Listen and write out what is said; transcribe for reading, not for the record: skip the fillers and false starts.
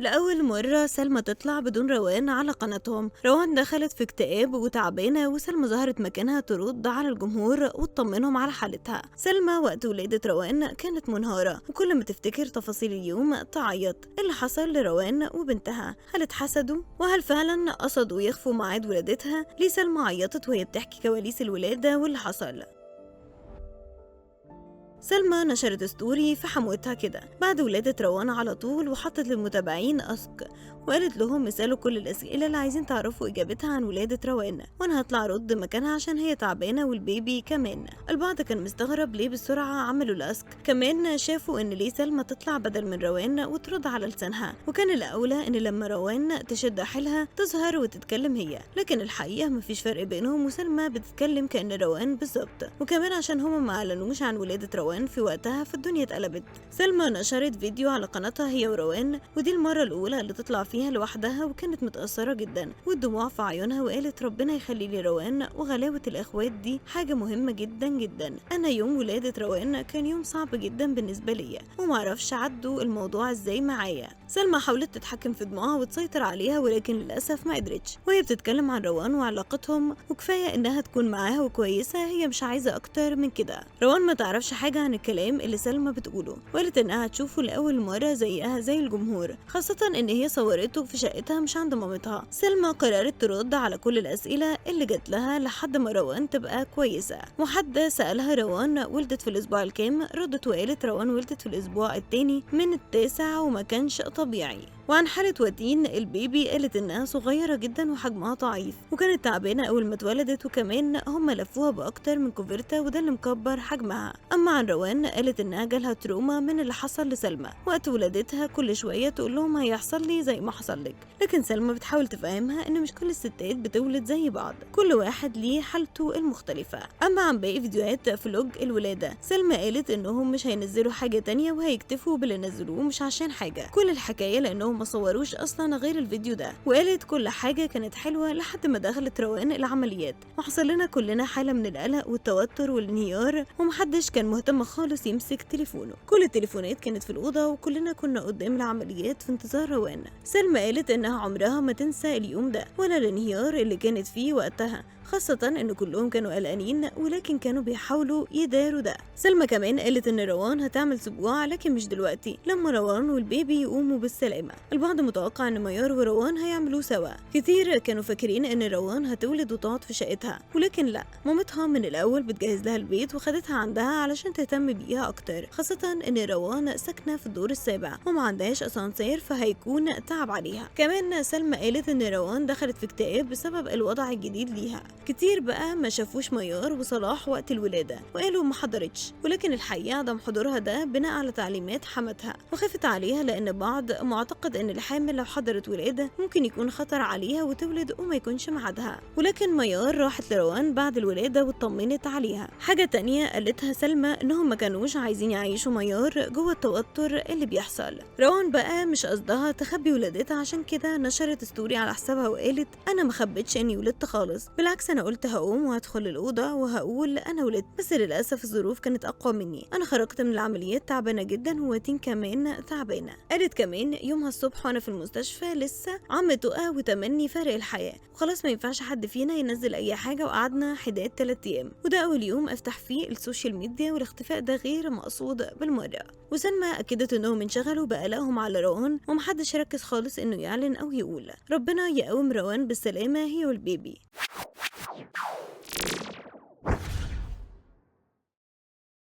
لأول مرة سلمى تطلع بدون روان على قناتهم. روان دخلت في اكتئاب وتعبانة، وسلمى ظهرت مكانها ترد على الجمهور وتطمنهم على حالتها. سلمى وقت ولادة روان كانت منهارة، وكل ما تفتكر تفاصيل اليوم تعيط. اللي حصل لروان وبنتها؟ هل اتحسدوا؟ وهل فعلا قصدوا يخفوا ميعاد ولادتها؟ ليه سلمى عيطت وهي بتحكي كواليس الولادة واللي حصل؟ سلمى نشرت ستوري في حموتها كده بعد ولادة روان على طول، وحطت للمتابعين أسك وقالت لهم اسألوا كل الأسئلة اللي عايزين تعرفوا إجابتها عن ولادة روان، وأنا هطلع أرد مكانها عشان هي تعبانة والبيبي كمان. البعض كان مستغرب ليه بسرعة عملوا الأسك، كمان شافوا إن ليه سلمى تطلع بدل من روان وترد على لسانها، وكان الأولى إن لما روان تشد حيلها تظهر وتتكلم هي، لكن الحقيقة مفيش فرق بينهم، وسلمى بتتكلم كأن روان بالظبط. وكمان عشان هما ما أعلنوش عن ولادة روان في وقتها فالدنيا اتقلبت. سلمى نشرت فيديو على قناتها هي وروان، ودي المرة الأولى اللي تطلع فيها لوحدها، وكانت متأثرة جدا والدموع في عيونها، وقالت ربنا يخلي لي روان، وغلاوة الأخوات دي حاجة مهمة جدا جدا. أنا يوم ولادة روان كان يوم صعب جدا بالنسبة لي، ومعرفش عدوا الموضوع ازاي معايا. سلمى حاولت تتحكم في دموعها وتسيطر عليها، ولكن للأسف ما قدرتش، وهي بتتكلم عن روان وعلاقتهم، وكفاية إنها تكون معاها وكويسة، هي مش عايزة أكتر من كده. روان ما تعرفش حاجة عن الكلام اللي سلمى بتقوله، وقالت إنها تشوفه لأول مرة زيها زي الجمهور، خاصة إن هي صورته في شقتها مش عند مامتها. سلمى قررت ترد على كل الأسئلة اللي جات لها لحد ما روان تبقى كويسة. وحد سألها روان ولدت في الأسبوع الكام؟ ردت وقالت روان ولدت في الأسبوع الثاني من التاسع وما كانش طبيعي. وعن حالة واتين البيبي قالت إنها صغيرة جدا وحجمها ضعيف، وكانت تعبانة أول ما اتولدت، وكمان هم لفوها بأكتر من كوفرتا وده اللي مكبر حجمها. أما عن روان قالت إنها جالها تروما من اللي حصل لسلمى وقت ولادتها، كل شوية تقول لهم هيحصل لي زي ما حصل لك، لكن سلمى بتحاول تفهمها إن مش كل الستات بتولد زي بعض، كل واحد ليه حالته المختلفة. أما عن باقي فيديوهات فلوج الولادة، سلمى قالت إنهم مش هينزلوا حاجة تانية وهيكتفوا باللي نزلوه، مش عشان حاجة، كل الحكاية لأنهم ما صوروش اصلا غير الفيديو ده. وقالت كل حاجه كانت حلوه لحد ما دخلت روان العمليات، وحصل لنا كلنا حاله من القلق والتوتر والانهيار، ومحدش كان مهتم خالص يمسك تليفونه، كل التليفونات كانت في الاوضه، وكلنا كنا قدام العمليات في انتظار روان. سلمى قالت انها عمرها ما تنسى اليوم ده ولا الانهيار اللي كانت فيه وقتها، خاصة ان كلهم كانوا قلقانين ولكن كانوا بيحاولوا يداروا ده. سلمى كمان قالت ان روان هتعمل سبوع لكن مش دلوقتي، لما روان والبيبي يقوموا بالسلامة. البعض متوقع ان ميار وروان هيعملوا سوا، كتير كانوا فاكرين ان روان هتولد وتقعد في شقتها، ولكن لا، مامتها من الاول بتجهز لها البيت وخدتها عندها علشان تهتم بيها اكتر، خاصة ان روان ساكنة في الدور السابع وما عندهاش اسانسير فهيكون تعب عليها. كمان سلمى قالت ان روان دخلت في اكتئاب بسبب الوضع الجديد ليها. كتير بقى ما شافوش ميار وصلاح وقت الولادة وقالوا ما حضرتش، ولكن الحقيقة عدم حضورها ده بناء على تعليمات حماتها، وخافت عليها لأن بعض معتقد إن الحامل لو حضرت ولادة ممكن يكون خطر عليها وتولد وما يكونش ميعادها، ولكن ميار راحت لروان بعد الولادة واطمنت عليها. حاجة تانية قالتها سلمى إنهم ما كانوش عايزين يعيشوا ميار جوه التوتر اللي بيحصل. روان بقى مش قصدها تخبي ولادتها، عشان كده نشرت ستوري على حسابها وقالت أنا ما خبيتش إني ولدت خالص، بالعكس أنا قلت هقوم وهدخل الأوضة وهقول أنا ولدت، بس للأسف الظروف كانت أقوى مني، أنا خرجت من العمليات تعبانة جدا وواتين كمان تعبانة. قالت كمان يومها الصبح وأنا في المستشفى لسه عم تقى وتمني فارق الحياة، وخلاص ما ينفعش حد فينا ينزل أي حاجة، وقعدنا حداد 3 أيام، وده أول يوم أفتح فيه السوشيال ميديا، والاختفاء ده غير مقصود بالمرة. وسلمى أكدت إنهم انشغلوا بقلقهم على روان ومحدش ركز خالص إنه يعلن أو يقول. ربنا يقوم روان بالسلامة هي والبيبي.